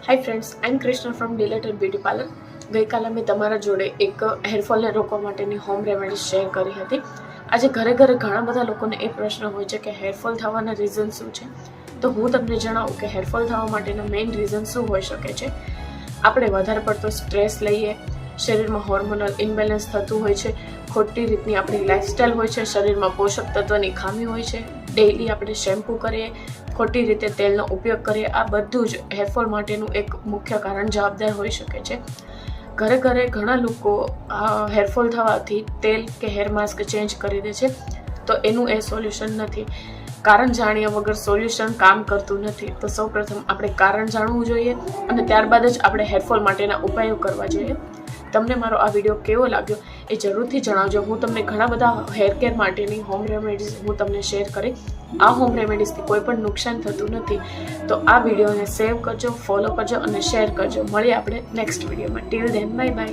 Hi friends, I am Krishna from deleted beauty parlour. ગઈકાલે મેં તમારા જોડે એક હેરફોલને રોકવા માટેની હોમ રેમેડી શેર કરી હતી. આજે ઘરે ઘણા બધા લોકોને એ પ્રશ્ન હોય છે કે હેરફોલ થવાના રીઝન શું છે. તો હું તમને જણાવું કે હેરફોલ થવા માટેના મેઇન રીઝન શું હોઈ શકે છે. આપણે વધારે પડતો સ્ટ્રેસ લઈએ, શરીરમાં હોર્મોનલ ઇમ્બેલેન્સ થતું હોય છે, ખોટી રીતની આપણી લાઇફસ્ટાઈલ હોય છે, શરીરમાં પોષક તત્વની ખામી હોય છે, ડેઇલી આપણે શેમ્પૂ કરીએ, ખોટી રીતે તેલનો ઉપયોગ કરીએ, આ બધું જ હેરફોલ માટેનું એક મુખ્ય કારણ જવાબદાર હોઈ શકે છે. ઘરે ઘણા લોકો હેરફોલ થવાથી તેલ કે હેર માસ્ક ચેન્જ કરી દે છે, તો એનું એ સોલ્યુશન નથી. કારણ જાણ્યા વગર સોલ્યુશન કામ કરતું નથી. તો સૌપ્રથમ આપણે કારણ જાણવું જોઈએ અને ત્યારબાદ જ આપણે હેરફોલ માટેના ઉપાયો કરવા જોઈએ. તમને મારો આ વિડીયો કેવો લાગ્યો એ જરૂરથી જણાવજો. હું તમને ઘણા બધા હેર કેર માટેની હોમ રેમેડીઝ હું તમને શેર કરી. આ હોમ રેમેડીઝથી કોઈ પણ નુકસાન થતું નથી. તો આ વિડીયોને સેવ કરજો, ફોલો કરજો અને શેર કરજો. મળીએ આપણે નેક્સ્ટ વિડીયોમાં. Till then, bye bye.